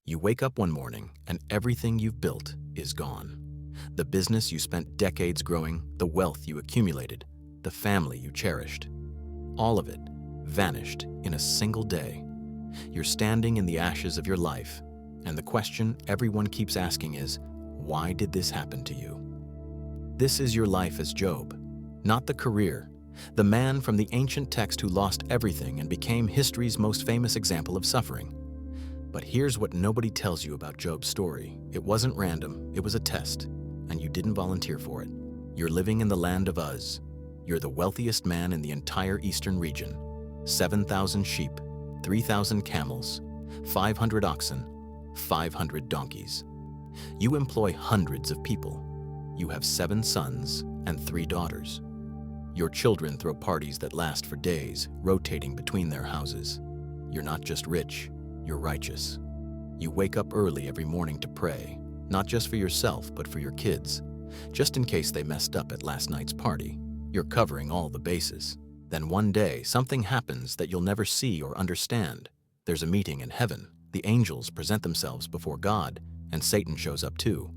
You wake up one morning and everything you've built is gone. The business you spent decades growing, the wealth you accumulated, the family you cherished. All of it vanished in a single day. You're standing in the ashes of your life, and the question everyone keeps asking is, why did this happen to you? This is your life as Job, not the career, the man from the ancient text who lost everything and became history's most famous example of suffering. But here's what nobody tells you about Job's story. It wasn't random, it was a test, and you didn't volunteer for it. You're living in the land of Uz. You're the wealthiest man in the entire eastern region. 7,000 sheep, 3,000 camels, 500 oxen, 500 donkeys. You employ hundreds of people. You have 7 sons and 3 daughters. Your children throw parties that last for days, rotating between their houses. You're not just rich, you're righteous. You wake up early every morning to pray, not just for yourself, but for your kids. Just in case they messed up at last night's party, you're covering all the bases. Then one day, something happens that you'll never see or understand. There's a meeting in heaven. The angels present themselves before God, and Satan shows up too.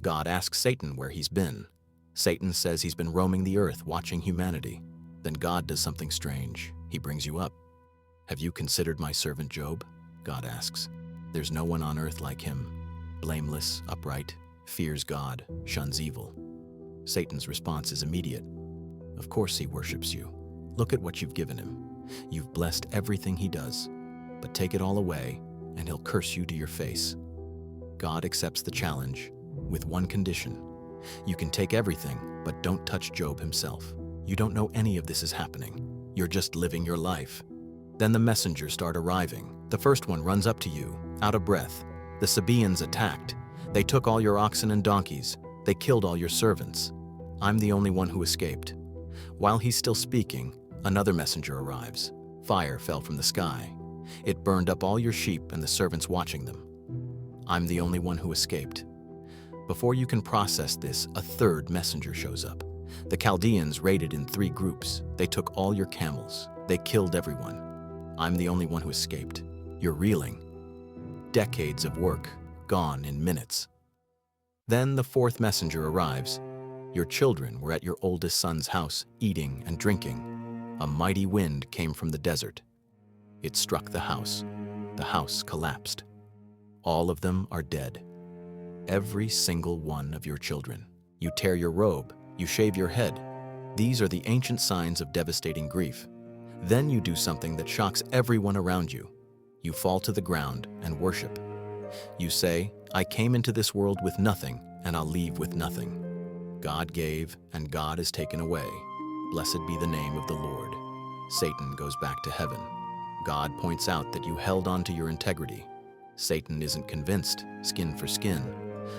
God asks Satan where he's been. Satan says he's been roaming the earth watching humanity. Then God does something strange. He brings you up. Have you considered my servant Job? God asks. There's no one on earth like him. Blameless, upright, fears God, shuns evil. Satan's response is immediate. Of course he worships you. Look at what you've given him. You've blessed everything he does. But take it all away, and he'll curse you to your face. God accepts the challenge with one condition. You can take everything, but don't touch Job himself. You don't know any of this is happening. You're just living your life. Then the messengers start arriving. The first one runs up to you, out of breath. The Sabaeans attacked. They took all your oxen and donkeys. They killed all your servants. I'm the only one who escaped. While he's still speaking, another messenger arrives. Fire fell from the sky. It burned up all your sheep and the servants watching them. I'm the only one who escaped. Before you can process this, a third messenger shows up. The Chaldeans raided in 3 groups. They took all your camels. They killed everyone. I'm the only one who escaped. You're reeling. Decades of work, gone in minutes. Then the 4th messenger arrives. Your children were at your oldest son's house, eating and drinking. A mighty wind came from the desert. It struck the house. The house collapsed. All of them are dead. Every single one of your children. You tear your robe, you shave your head. These are the ancient signs of devastating grief. Then you do something that shocks everyone around you. You fall to the ground and worship. You say, I came into this world with nothing, and I'll leave with nothing. God gave, and God is taken away. Blessed be the name of the Lord. Satan goes back to heaven. God points out that you held on to your integrity. Satan isn't convinced, skin for skin.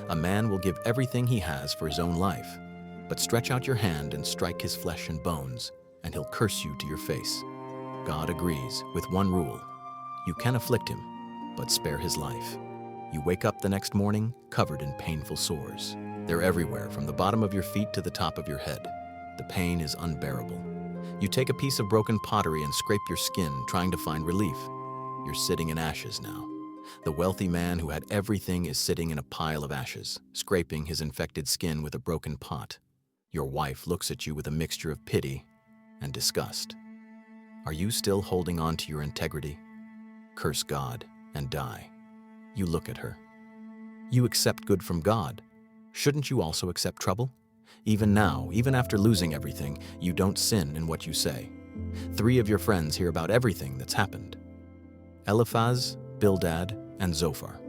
A man will give everything he has for his own life, but stretch out your hand and strike his flesh and bones, and he'll curse you to your face. God agrees with one rule. You can afflict him, but spare his life. You wake up the next morning covered in painful sores. They're everywhere, from the bottom of your feet to the top of your head. The pain is unbearable. You take a piece of broken pottery and scrape your skin, trying to find relief. You're sitting in ashes now. The wealthy man who had everything is sitting in a pile of ashes, scraping his infected skin with a broken pot. Your wife looks at you with a mixture of pity and disgust. Are you still holding on to your integrity? Curse God and die. You look at her. You accept good from God. Shouldn't you also accept trouble? Even now, even after losing everything, you don't sin in what you say. 3 of your friends hear about everything that's happened. Eliphaz, Bildad, and Zophar.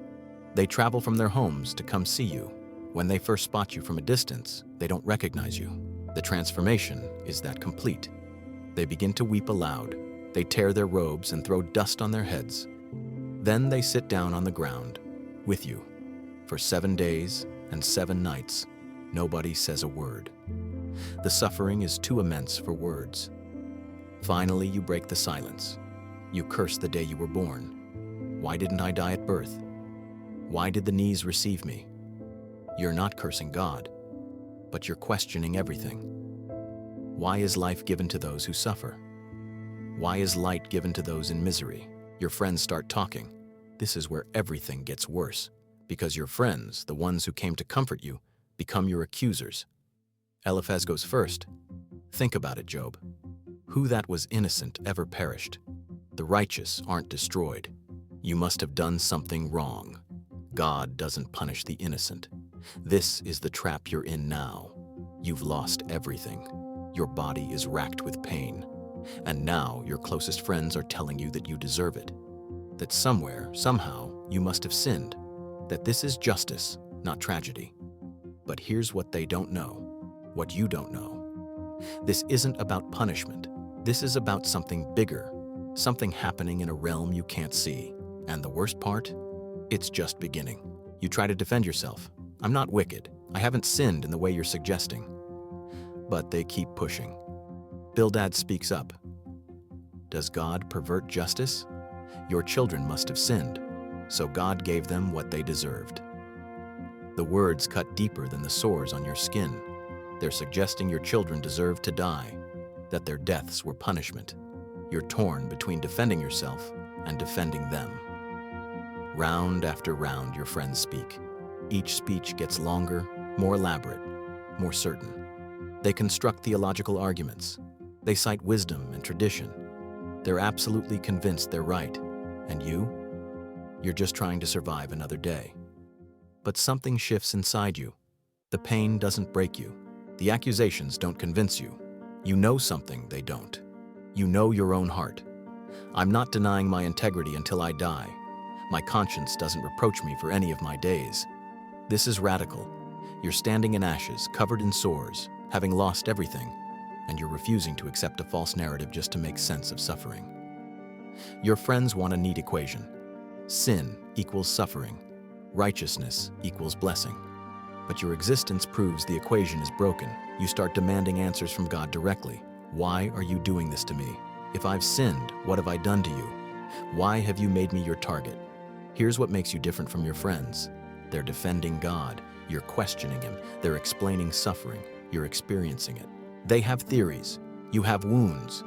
They travel from their homes to come see you. When they first spot you from a distance, they don't recognize you. The transformation is that complete. They begin to weep aloud. They tear their robes and throw dust on their heads. Then they sit down on the ground with you. For 7 days and 7 nights, nobody says a word. The suffering is too immense for words. Finally, you break the silence. You curse the day you were born. Why didn't I die at birth? Why did the knees receive me? You're not cursing God, but you're questioning everything. Why is life given to those who suffer? Why is light given to those in misery? Your friends start talking. This is where everything gets worse, because your friends, the ones who came to comfort you, become your accusers. Eliphaz goes first. Think about it, Job. Who that was innocent ever perished? The righteous aren't destroyed. You must have done something wrong. God doesn't punish the innocent. This is the trap you're in now. You've lost everything. Your body is racked with pain. And now your closest friends are telling you that you deserve it. That somewhere, somehow, you must have sinned. That this is justice, not tragedy. But here's what they don't know. What you don't know. This isn't about punishment. This is about something bigger. Something happening in a realm you can't see. And the worst part? It's just beginning. You try to defend yourself. I'm not wicked. I haven't sinned in the way you're suggesting. But they keep pushing. Bildad speaks up. Does God pervert justice? Your children must have sinned, so God gave them what they deserved. The words cut deeper than the sores on your skin. They're suggesting your children deserve to die, that their deaths were punishment. You're torn between defending yourself and defending them. Round after round, your friends speak. Each speech gets longer, more elaborate, more certain. They construct theological arguments. They cite wisdom and tradition. They're absolutely convinced they're right. And you? You're just trying to survive another day. But something shifts inside you. The pain doesn't break you. The accusations don't convince you. You know something they don't. You know your own heart. I'm not denying my integrity until I die. My conscience doesn't reproach me for any of my days. This is radical. You're standing in ashes, covered in sores, having lost everything, and you're refusing to accept a false narrative just to make sense of suffering. Your friends want a neat equation. Sin equals suffering. Righteousness equals blessing. But your existence proves the equation is broken. You start demanding answers from God directly. Why are you doing this to me? If I've sinned, what have I done to you? Why have you made me your target? Here's what makes you different from your friends. They're defending God. You're questioning Him. They're explaining suffering. You're experiencing it. They have theories. You have wounds.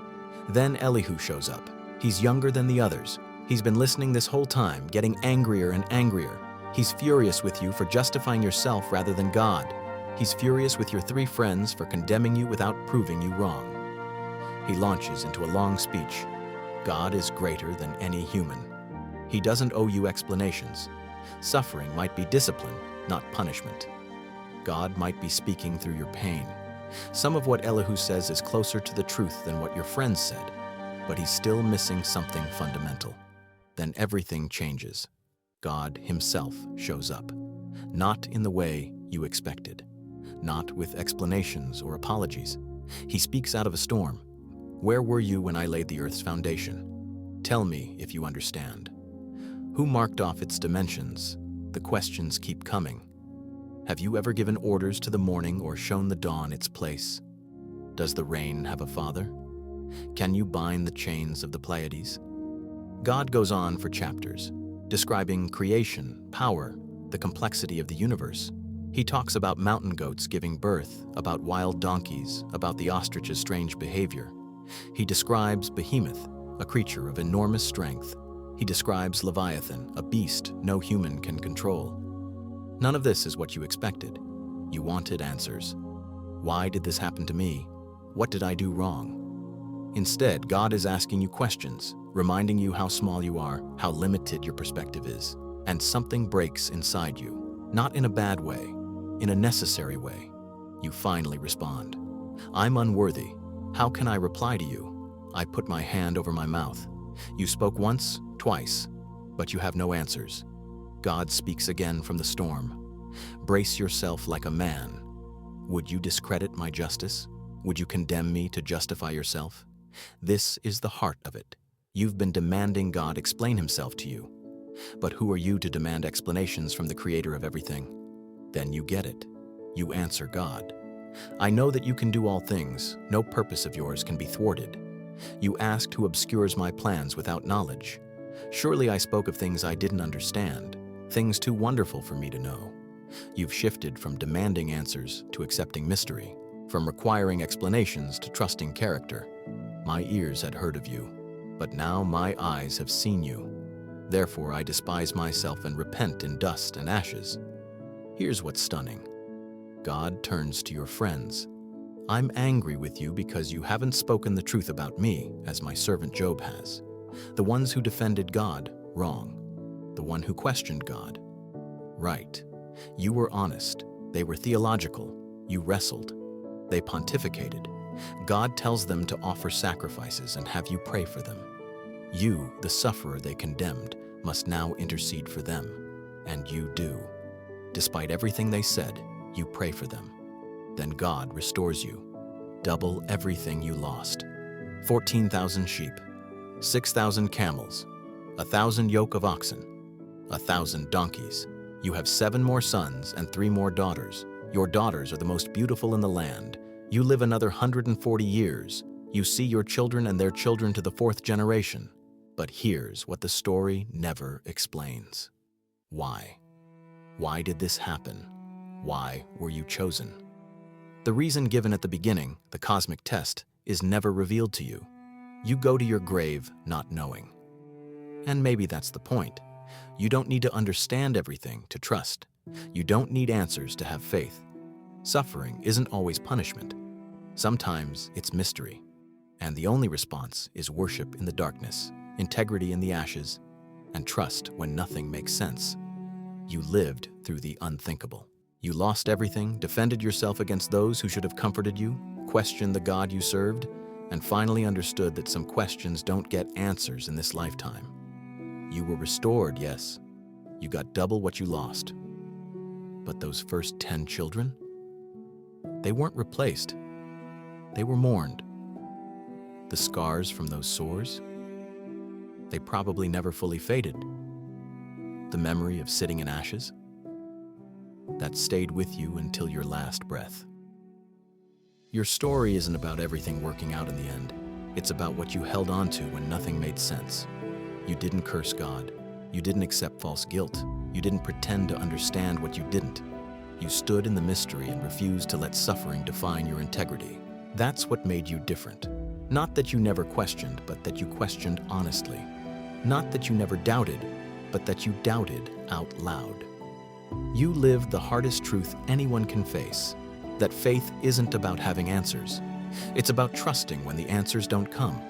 Then Elihu shows up. He's younger than the others. He's been listening this whole time, getting angrier and angrier. He's furious with you for justifying yourself rather than God. He's furious with your three friends for condemning you without proving you wrong. He launches into a long speech. God is greater than any human. He doesn't owe you explanations. Suffering might be discipline, not punishment. God might be speaking through your pain. Some of what Elihu says is closer to the truth than what your friends said, but he's still missing something fundamental. Then everything changes. God Himself shows up, not in the way you expected, not with explanations or apologies. He speaks out of a storm. Where were you when I laid the earth's foundation? Tell me if you understand. Who marked off its dimensions? The questions keep coming. Have you ever given orders to the morning or shown the dawn its place? Does the rain have a father? Can you bind the chains of the Pleiades? God goes on for chapters, describing creation, power, the complexity of the universe. He talks about mountain goats giving birth, about wild donkeys, about the ostrich's strange behavior. He describes Behemoth, a creature of enormous strength. He describes Leviathan, a beast no human can control. None of this is what you expected. You wanted answers. Why did this happen to me? What did I do wrong? Instead, God is asking you questions, reminding you how small you are, how limited your perspective is. And something breaks inside you, not in a bad way, in a necessary way. You finally respond. I'm unworthy. How can I reply to you? I put my hand over my mouth. You spoke once, twice, but you have no answers. God speaks again from the storm. Brace yourself like a man. Would you discredit my justice? Would you condemn me to justify yourself? This is the heart of it. You've been demanding God explain Himself to you. But who are you to demand explanations from the Creator of everything? Then you get it. You answer God. I know that you can do all things. No purpose of yours can be thwarted. You asked who obscures my plans without knowledge. Surely I spoke of things I didn't understand, things too wonderful for me to know. You've shifted from demanding answers to accepting mystery, from requiring explanations to trusting character. My ears had heard of you, but now my eyes have seen you. Therefore I despise myself and repent in dust and ashes. Here's what's stunning. God turns to your friends. I'm angry with you because you haven't spoken the truth about me, as my servant Job has. The ones who defended God, wrong. The one who questioned God, right. You were honest. They were theological. You wrestled. They pontificated. God tells them to offer sacrifices and have you pray for them. You, the sufferer they condemned, must now intercede for them. And you do. Despite everything they said, you pray for them. Then God restores you. Double everything you lost. 14,000 sheep, 6,000 camels, 1,000 yoke of oxen, 1,000 donkeys. You have 7 more sons and 3 more daughters. Your daughters are the most beautiful in the land. You live another 140 years. You see your children and their children to the 4th generation. But here's what the story never explains. Why? Why did this happen? Why were you chosen? The reason given at the beginning, the cosmic test, is never revealed to you. You go to your grave not knowing. And maybe that's the point. You don't need to understand everything to trust. You don't need answers to have faith. Suffering isn't always punishment. Sometimes it's mystery. And the only response is worship in the darkness, integrity in the ashes, and trust when nothing makes sense. You lived through the unthinkable. You lost everything, defended yourself against those who should have comforted you, questioned the God you served, and finally understood that some questions don't get answers in this lifetime. You were restored, yes. You got double what you lost. But those first 10 children? They weren't replaced. They were mourned. The scars from those sores? They probably never fully faded. The memory of sitting in ashes? That stayed with you until your last breath. Your story isn't about everything working out in the end. It's about what you held on to when nothing made sense. You didn't curse God. You didn't accept false guilt. You didn't pretend to understand what you didn't. You stood in the mystery and refused to let suffering define your integrity. That's what made you different. Not that you never questioned, but that you questioned honestly. Not that you never doubted, but that you doubted out loud. You lived the hardest truth anyone can face, that faith isn't about having answers. It's about trusting when the answers don't come.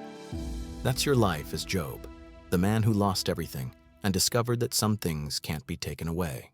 That's your life as Job, the man who lost everything and discovered that some things can't be taken away.